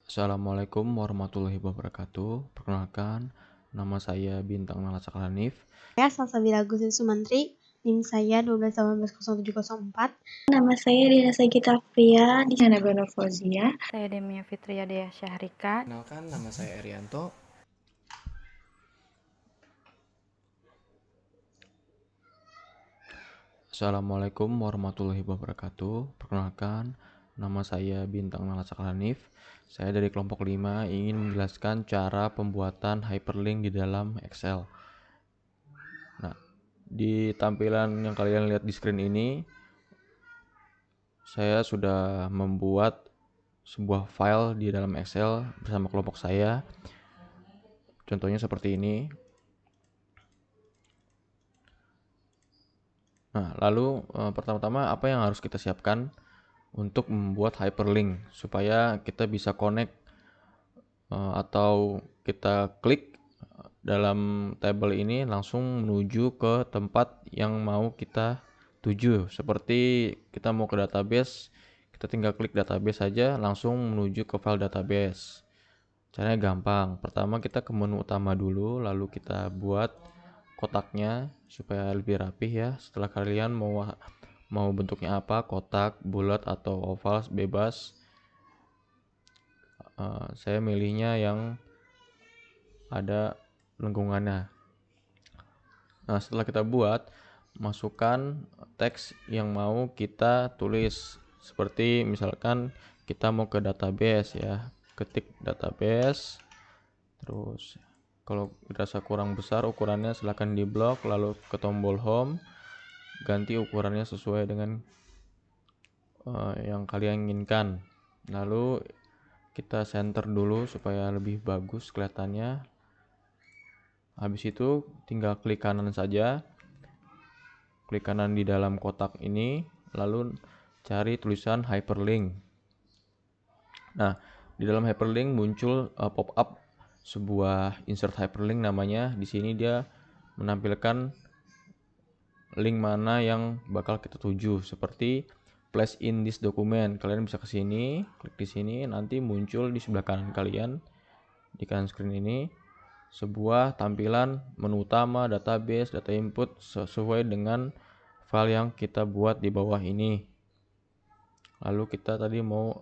Assalamualaikum warahmatullahi wabarakatuh. Perkenalkan, nama saya Bintang Nalacak Hanif. Saya Salsabila Gusin Sumantri, NIM saya 12180704. Nama saya Dina Sagita Fia, di sana Nabila Fauzia. Saya Demia Fitria Dea Syahrika. Kenalkan, nama saya Erianto. Assalamualaikum warahmatullahi wabarakatuh. Perkenalkan, nama saya Bintang Nalacak Hanif. Saya dari kelompok 5 ingin menjelaskan cara pembuatan hyperlink di dalam Excel. Nah, di tampilan yang kalian lihat di screen ini, saya sudah membuat sebuah file di dalam Excel bersama kelompok saya. Contohnya seperti ini. Nah, lalu pertama-tama apa yang harus kita siapkan untuk membuat hyperlink supaya kita bisa connect atau kita klik dalam tabel ini langsung menuju ke tempat yang mau kita tuju. Seperti kita mau ke database, kita tinggal klik database saja langsung menuju ke file database. Caranya gampang. Pertama kita ke menu utama dulu, lalu kita buat kotaknya supaya lebih rapih ya. Setelah kalian mau bentuknya apa, kotak, bulat atau oval, bebas. Saya milihnya yang ada lengkungannya. Nah, setelah kita buat, masukkan teks yang mau kita tulis. Seperti misalkan kita mau ke database ya, ketik database. Terus kalau dirasa kurang besar ukurannya silahkan di blok, lalu ke tombol home, ganti ukurannya sesuai dengan yang kalian inginkan. Lalu kita center dulu supaya lebih bagus kelihatannya. Habis itu tinggal klik kanan saja, klik kanan di dalam kotak ini, lalu cari tulisan hyperlink. Nah, di dalam hyperlink muncul pop-up sebuah insert hyperlink namanya. Di sini dia menampilkan link mana yang bakal kita tuju, seperti place in this document. Kalian bisa ke sini, klik di sini, nanti muncul di sebelah kanan kalian di kanan screen ini sebuah tampilan menu utama, database, data input sesuai dengan file yang kita buat di bawah ini. Lalu kita tadi mau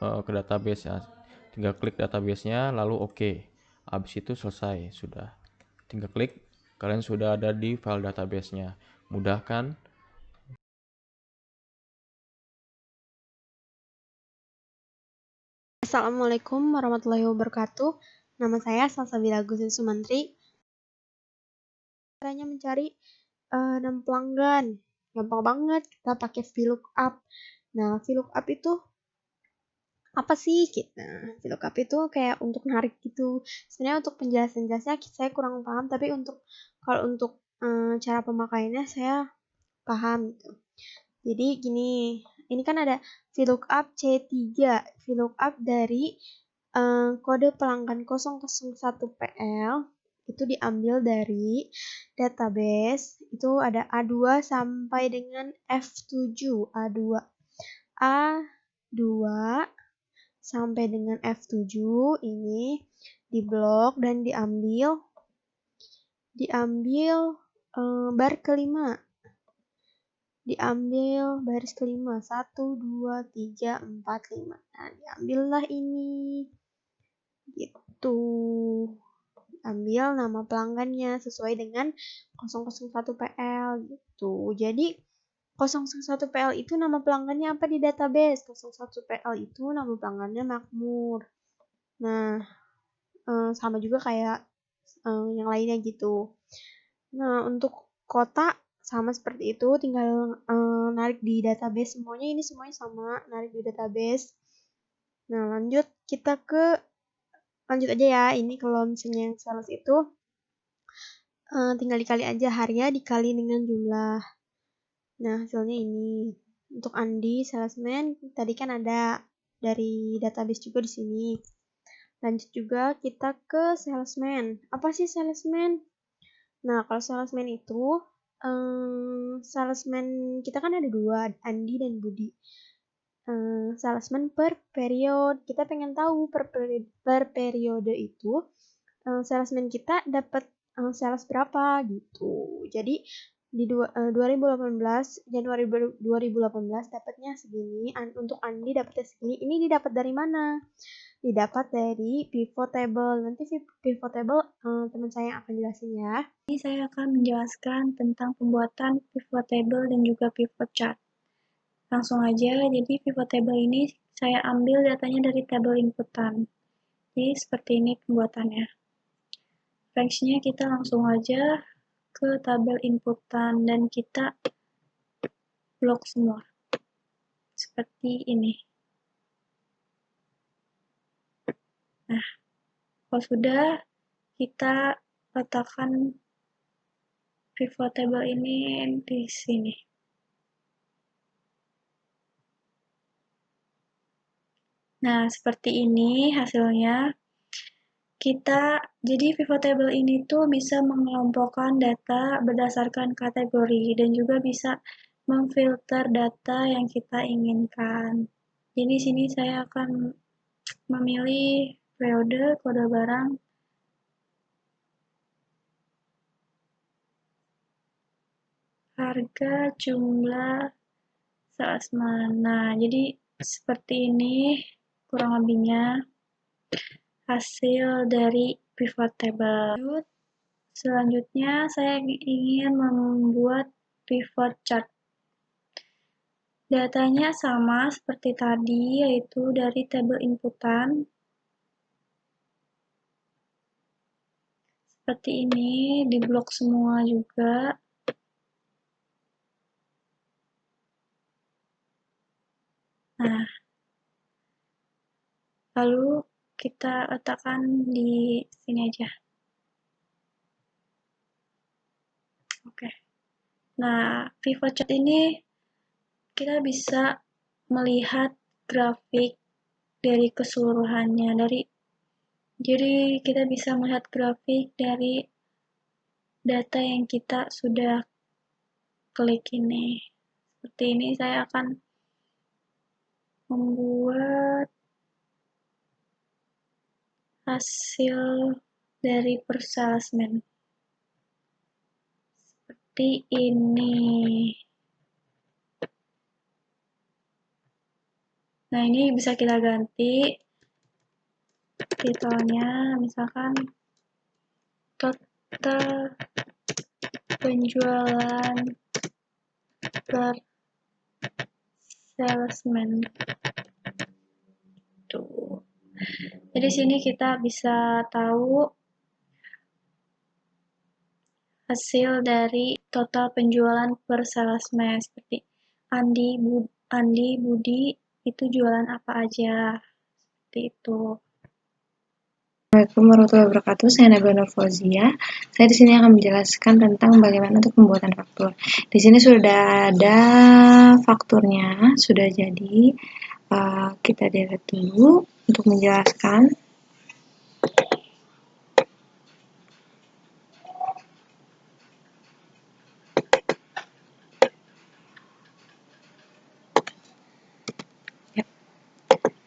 ke database ya. Tinggal klik database-nya lalu oke. Habis itu selesai, sudah. Tinggal klik, kalian sudah ada di file database-nya. Mudah kan? Assalamualaikum warahmatullahi wabarakatuh. Nama saya Salsabila Gusin Sumantri. Caranya mencari nama pelanggan. Gampang banget, kita pakai VLOOKUP. Nah, VLOOKUP itu apa sih? VLOOKUP itu kayak untuk narik gitu. Sebenarnya untuk penjelasan-jelasnya saya kurang paham, tapi kalau untuk cara pemakaiannya saya paham gitu. Jadi gini, ini kan ada VLOOKUP C3, VLOOKUP dari kode pelanggan 001PL itu diambil dari database, itu ada A2 sampai dengan F7, A2 sampai dengan F7 ini diblok dan diambil bar kelima. Diambil baris kelima 1, 2, 3, 4, 5. Nah, diambillah ini gitu. Ambil nama pelanggannya sesuai dengan 001PL gitu. Jadi 001PL itu nama pelanggannya apa di database? 001PL itu nama pelanggannya Makmur. Nah, sama juga kayak yang lainnya gitu. Nah, untuk kota sama seperti itu, tinggal narik di database semuanya. Ini semuanya sama, narik di database. Nah, lanjut aja ya. Ini kalau misalnya yang sales itu tinggal dikali aja harinya dikali dengan jumlah. Nah, hasilnya ini. Untuk Andi salesman tadi kan ada dari database juga di sini. Lanjut juga kita ke salesman. Apa sih salesman? Nah, kalau salesman itu salesman kita kan ada dua, Andi dan Budi. salesman per periode. Kita pengen tahu per periode itu salesman kita dapat sales berapa gitu. Jadi di 2018 Januari 2018 dapatnya segini, untuk Andi dapatnya segini. Ini didapat dari mana? Didapat dari pivot table. Nanti pivot table teman saya yang akan jelasin ya. Ini saya akan menjelaskan tentang pembuatan pivot table dan juga pivot chart. Langsung aja, jadi pivot table ini saya ambil datanya dari tabel inputan. Jadi seperti ini pembuatannya. Range-nya kita langsung aja ke tabel inputan dan kita blok semua. Seperti ini. Nah, kalau sudah, kita letakkan pivot table ini di sini. Nah, seperti ini hasilnya. Jadi pivot table ini tuh bisa mengelompokkan data berdasarkan kategori dan juga bisa memfilter data yang kita inginkan. Jadi di sini saya akan memilih periode, kode barang, harga, jumlah, salesman. Nah, jadi seperti ini kurang lebihnya hasil dari pivot table. Selanjutnya saya ingin membuat pivot chart. Datanya sama seperti tadi, yaitu dari tabel inputan. Seperti ini, di blok semua juga. Nah, lalu kita letakkan di sini aja. Oke. Nah, pivot chart ini kita bisa melihat grafik dari keseluruhannya. Jadi kita bisa melihat grafik dari data yang kita sudah klik ini. Seperti ini saya akan membuat hasil dari per salesman. Seperti ini. Nah, ini bisa kita ganti titelnya, misalkan total penjualan per salesman. Tuh. Jadi sini kita bisa tahu hasil dari total penjualan per salesman, seperti Andi, Budi itu jualan apa aja, seperti itu. Assalamualaikum warahmatullahi wabarakatuh. Saya Nabila Fauzia. Saya di sini akan menjelaskan tentang bagaimana untuk pembuatan faktur. Di sini sudah ada fakturnya, sudah jadi. Kita delete dulu untuk menjelaskan.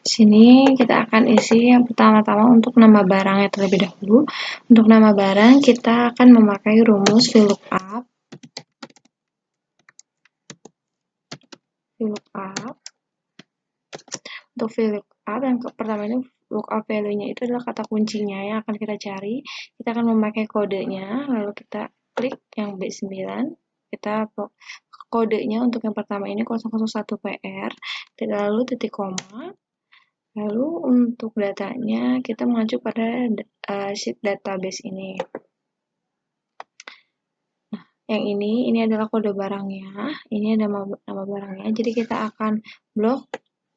Sini kita akan isi yang pertama-tama untuk nama barangnya terlebih dahulu. Untuk nama barang kita akan memakai rumus VLOOKUP. Untuk VLOOKUP yang pertama ini lookup value-nya itu adalah kata kuncinya yang akan kita cari. Kita akan memakai kodenya, lalu kita klik yang B9. Kita kodenya untuk yang pertama ini 001PR, lalu titik koma. Lalu untuk datanya kita mengacu pada sheet database ini. Nah, yang ini adalah kode barangnya, ini ada nama barangnya. Jadi kita akan blok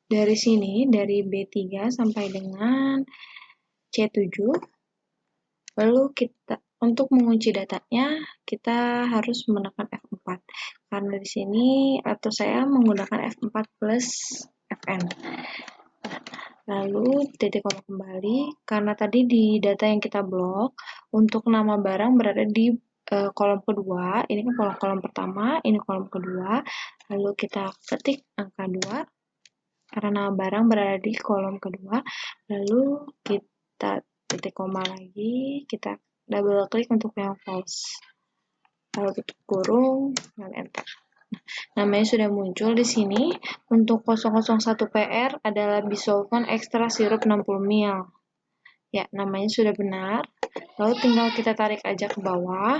dari sini, dari B3 sampai dengan C7. Lalu untuk mengunci datanya, kita harus menekan F4. Karena di sini atau saya menggunakan F4 plus Fn. Lalu titik koma kembali, karena tadi di data yang kita blok, untuk nama barang berada di kolom kedua, ini kan kolom pertama, ini kolom kedua, lalu kita ketik angka 2, karena nama barang berada di kolom kedua. Lalu kita titik koma lagi, kita double klik untuk yang false. Lalu tutup kurung dan enter. Namanya sudah muncul di sini. Untuk 001 PR adalah bisulfon ekstra sirup 60 ml. Ya, namanya sudah benar. Lalu tinggal kita tarik aja ke bawah.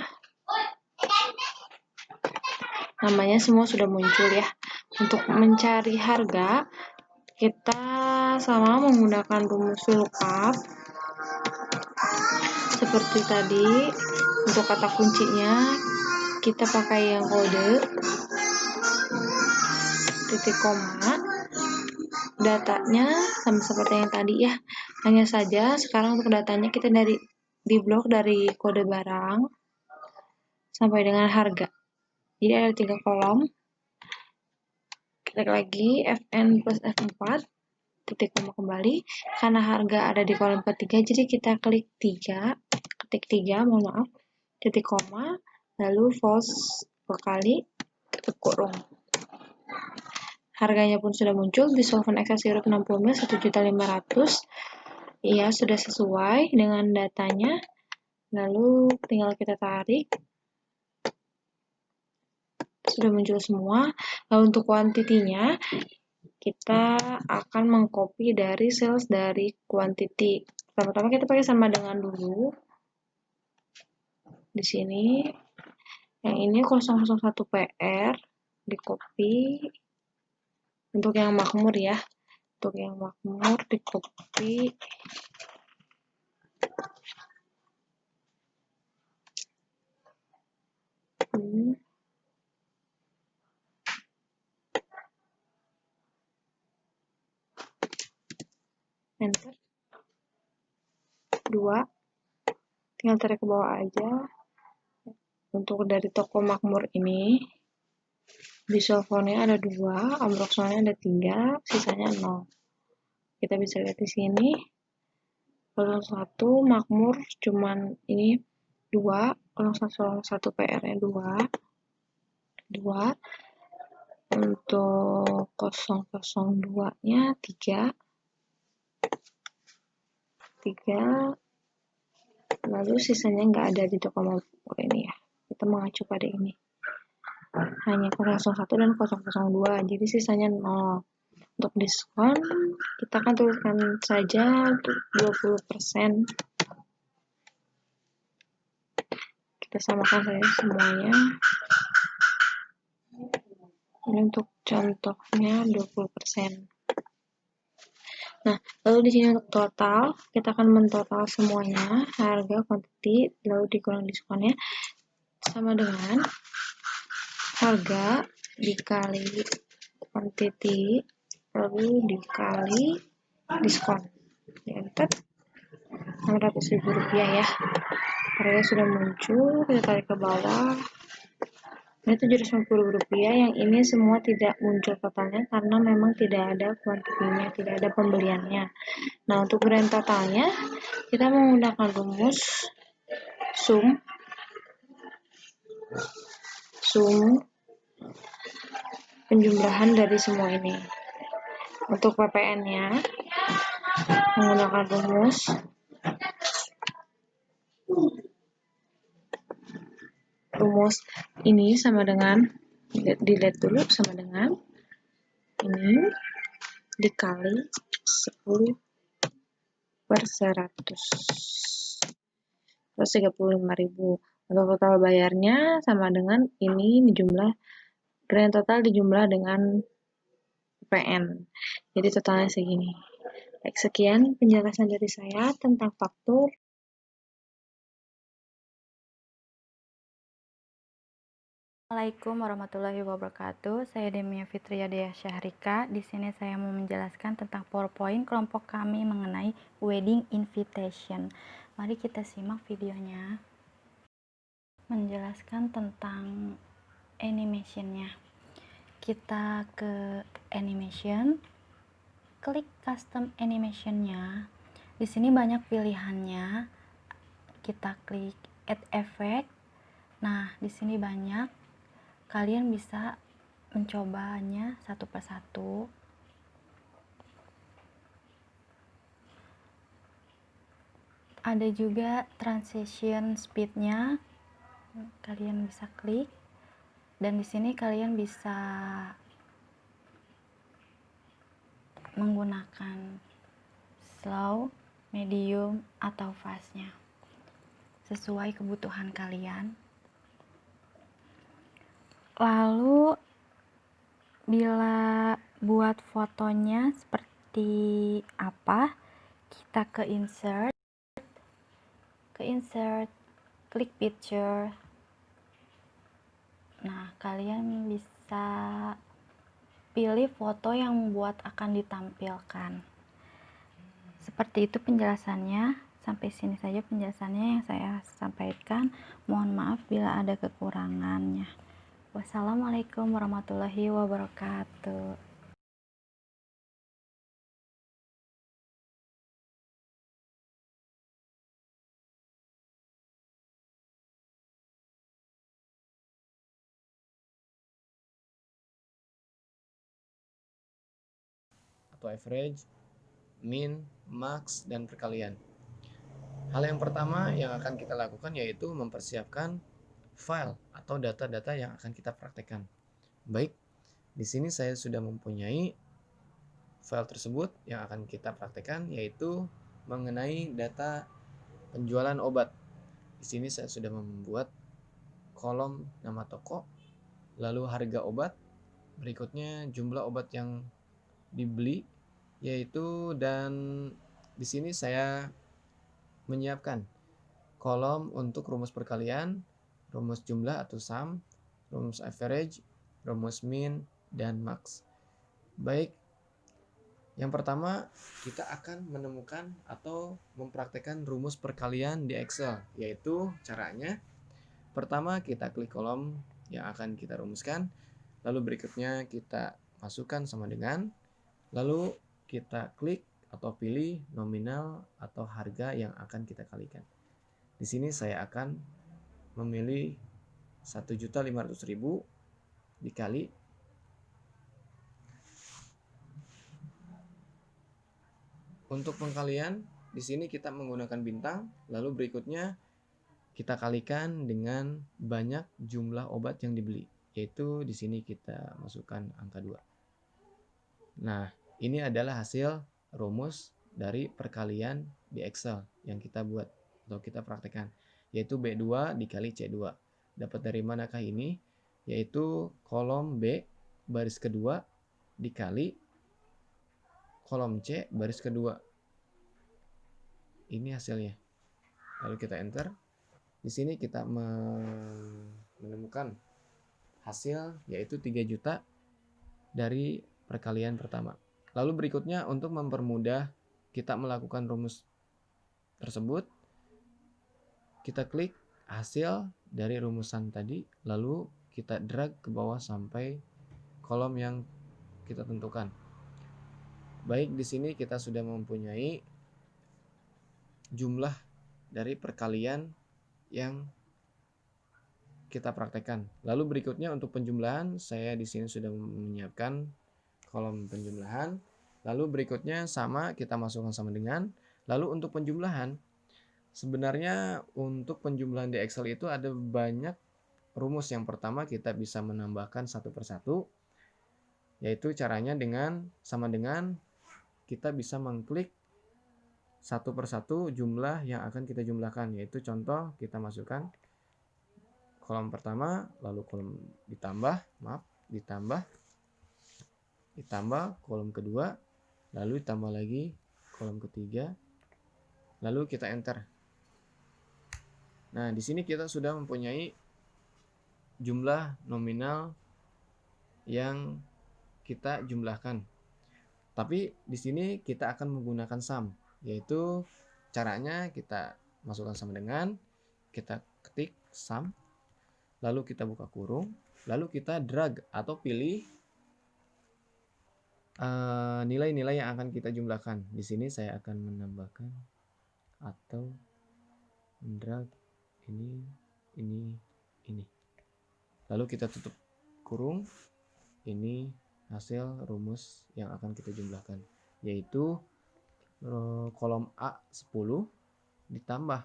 Namanya semua sudah muncul ya. Untuk mencari harga, kita sama menggunakan rumus lookup. Seperti tadi, untuk kata kuncinya, kita pakai yang kode titik koma. Datanya sama seperti yang tadi ya. Hanya saja sekarang untuk datanya kita di blok dari kode barang sampai dengan harga. Jadi ada 3 kolom. Klik lagi Fn plus F4, titik koma kembali. Karena harga ada di kolom ketiga, jadi kita klik 3, ketik 3, mohon maaf, titik koma, lalu false 2 kali, tutup kurung. Harganya pun sudah muncul, bisulfon ekstra sirup 60 ml 1.500.000. Iya, sudah sesuai dengan datanya. Lalu tinggal kita tarik. Sudah muncul semua. Lalu untuk kuantitinya, kita akan mengcopy dari sales dari quantity. Pertama-tama kita pakai sama dengan dulu. Di sini. Yang ini 001 PR, di copy. Untuk yang makmur ya. Untuk yang makmur di copy. Enter. 2. Tinggal tarik ke bawah aja. Untuk dari toko makmur ini, bisulfonnya ada 2, ambroxolnya ada 3, sisanya 0. Kita bisa lihat di sini. 01 makmur cuman ini 2, 01 PR-nya 2. Untuk 002-nya 3. Lalu sisanya nggak ada di toko makmur ini ya. Kita mengacu pada ini. Hanya 001 dan 002, jadi sisanya 0. Untuk diskon, kita akan tuliskan saja 20%. Kita samakan saja semuanya. Ini untuk contohnya 20%. Nah, lalu di sini untuk total, kita akan mentotal semuanya, harga, kuantiti, lalu dikurang diskonnya, sama dengan harga dikali kuantiti, lalu dikali diskon. Enter. Rp600.000 ya. Harga sudah muncul, kita tarik ke bawah. Ini Rp750, yang ini semua tidak muncul totalnya karena memang tidak ada kuantitinya, tidak ada pembeliannya. Nah, untuk grand totalnya, kita menggunakan rumus sum penjumlahan dari semua ini. Untuk PPN-nya, menggunakan rumus ini sama dengan, dilihat dulu, sama dengan ini dikali 10 per 100. Terus 35.000. Untuk total bayarnya sama dengan ini dijumlah, grand total dijumlah dengan PN. Jadi totalnya segini. Baik, sekian penjelasan dari saya tentang faktur. Assalamualaikum warahmatullahi wabarakatuh. Saya Demia Fitria Dea Syahrika. Di sini saya mau menjelaskan tentang PowerPoint kelompok kami mengenai wedding invitation. Mari kita simak videonya. Menjelaskan tentang animationnya. Kita ke animation, klik custom animationnya. Di sini banyak pilihannya. Kita klik add effect. Nah, di sini banyak. Kalian bisa mencobanya satu persatu. Ada juga transition speed-nya. Kalian bisa klik dan di sini kalian bisa menggunakan slow, medium, atau fast-nya sesuai kebutuhan kalian. Lalu bila buat fotonya seperti apa, kita ke insert, klik picture. Nah, kalian bisa pilih foto yang akan ditampilkan. Seperti itu penjelasannya. Sampai sini saja penjelasannya yang saya sampaikan. Mohon maaf bila ada kekurangannya. Wassalamualaikum warahmatullahi wabarakatuh. Atau average, min, max, dan perkalian. Hal yang pertama yang akan kita lakukan yaitu mempersiapkan file atau data-data yang akan kita praktekkan. Baik, di sini saya sudah mempunyai file tersebut yang akan kita praktekkan, yaitu mengenai data penjualan obat. Di sini saya sudah membuat kolom nama toko, lalu harga obat, berikutnya jumlah obat yang dibeli, yaitu, dan di sini saya menyiapkan kolom untuk rumus perkalian, rumus jumlah atau sum, rumus average, rumus min, dan max. Baik, yang pertama kita akan menemukan atau mempraktekkan rumus perkalian di Excel, yaitu caranya pertama kita klik kolom yang akan kita rumuskan, lalu berikutnya kita masukkan sama dengan, lalu kita klik atau pilih nominal atau harga yang akan kita kalikan. Di sini saya akan memilih 1.500.000 dikali untuk pengkalian. Di sini kita menggunakan bintang, lalu berikutnya kita kalikan dengan banyak jumlah obat yang dibeli, yaitu di sini kita masukkan angka 2. Nah, ini adalah hasil rumus dari perkalian di Excel yang kita buat atau kita praktekkan, yaitu B2 dikali C2. Dapat dari manakah ini? Yaitu kolom B baris kedua dikali kolom C baris kedua. Ini hasilnya. Lalu kita enter. Di sini kita menemukan hasil yaitu 3 juta dari perkalian pertama. Lalu berikutnya untuk mempermudah kita melakukan rumus tersebut, kita klik hasil dari rumusan tadi, lalu kita drag ke bawah sampai kolom yang kita tentukan. Baik, di sini kita sudah mempunyai jumlah dari perkalian yang kita praktekkan. Lalu berikutnya untuk penjumlahan, saya di sini sudah menyiapkan kolom penjumlahan. Lalu berikutnya sama, kita masukkan sama dengan. Lalu untuk penjumlahan, sebenarnya untuk penjumlahan di Excel itu ada banyak rumus. Yang pertama kita bisa menambahkan satu persatu, yaitu caranya dengan sama dengan kita bisa mengklik satu persatu jumlah yang akan kita jumlahkan, yaitu contoh kita masukkan kolom pertama, lalu kolom ditambah kolom kedua, lalu ditambah lagi kolom ketiga, lalu kita enter. Nah, di sini kita sudah mempunyai jumlah nominal yang kita jumlahkan. Tapi di sini kita akan menggunakan sum, yaitu caranya kita masukkan sama dengan, kita ketik sum, lalu kita buka kurung, lalu kita drag atau pilih nilai-nilai yang akan kita jumlahkan. Di sini saya akan menambahkan atau mendrag ini. Lalu kita tutup kurung. Ini hasil rumus yang akan kita jumlahkan, yaitu kolom A 10, ditambah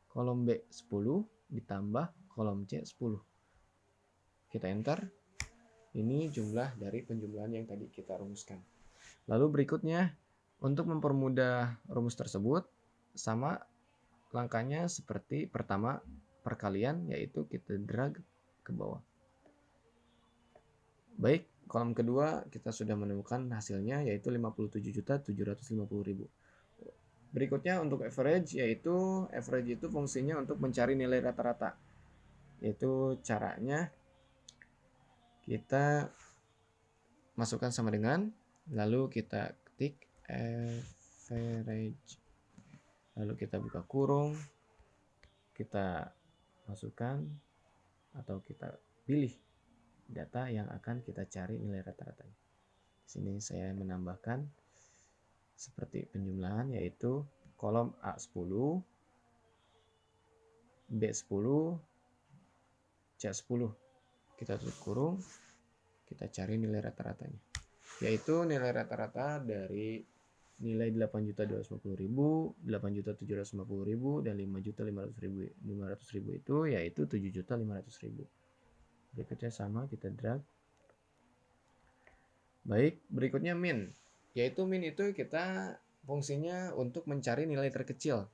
kolom B 10 ditambah kolom C 10. Kita enter. Ini jumlah dari penjumlahan yang tadi kita rumuskan. Lalu berikutnya, untuk mempermudah rumus tersebut, sama langkahnya seperti pertama perkalian, yaitu kita drag ke bawah. Baik, kolom kedua kita sudah menemukan hasilnya, yaitu 57.750.000. Berikutnya untuk average, yaitu average itu fungsinya untuk mencari nilai rata-rata. Yaitu caranya kita masukkan sama dengan, lalu kita ketik average, lalu kita buka kurung, kita masukkan atau kita pilih data yang akan kita cari nilai rata-ratanya. Di sini saya menambahkan seperti penjumlahan, yaitu kolom A10, B10, C10. Kita tutup kurung, kita cari nilai rata-ratanya, yaitu nilai rata-rata dari nilai 8.250.000, 8.750.000, dan 5.500.000 itu yaitu 7.500.000. Berikutnya sama, kita drag. Baik, berikutnya min, yaitu min itu kita fungsinya untuk mencari nilai terkecil.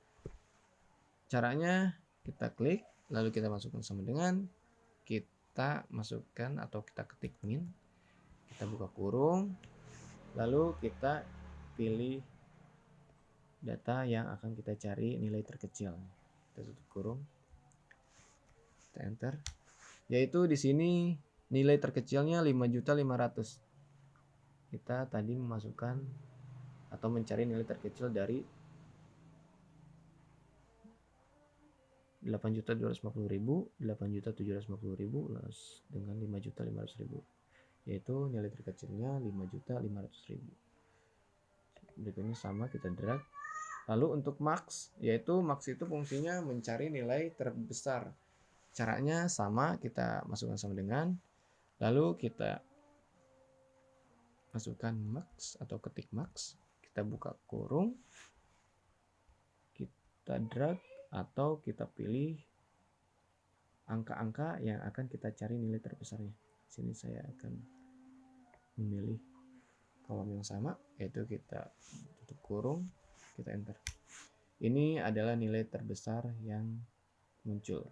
Caranya kita klik, lalu kita masukkan sama dengan, kita masukkan atau kita ketik min, kita buka kurung, lalu kita pilih data yang akan kita cari nilai terkecil. Kita tutup kurung, kita enter. Yaitu di sini nilai terkecilnya 5.500.000. Kita tadi memasukkan atau mencari nilai terkecil dari 8.250.000, 8.750.000 dengan 5.500.000, yaitu nilai terkecilnya 5.500.000. Berikutnya sama, kita drag. Lalu untuk max, yaitu max itu fungsinya mencari nilai terbesar. Caranya sama, kita masukkan sama dengan, lalu kita masukkan max atau ketik max, kita buka kurung, kita drag atau kita pilih angka-angka yang akan kita cari nilai terbesarnya. Sini saya akan memilih kolom yang sama, yaitu kita tutup kurung, kita enter. Ini adalah nilai terbesar yang muncul.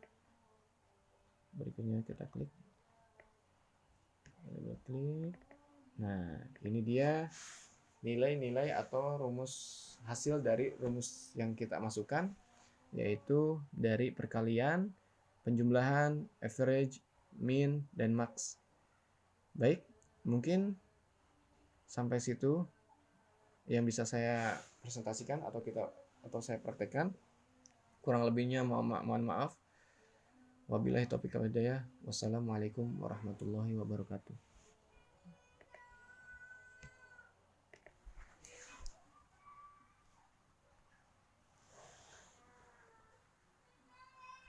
Berikutnya kita klik. Nah, ini dia nilai-nilai atau rumus hasil dari rumus yang kita masukkan, yaitu dari perkalian, penjumlahan, average, min, dan max. Baik, mungkin sampai situ yang bisa saya presentasikan atau saya praktekkan. Kurang lebihnya mohon maaf. Wabillahi taufiq wal hidayah. Wassalamualaikum warahmatullahi wabarakatuh.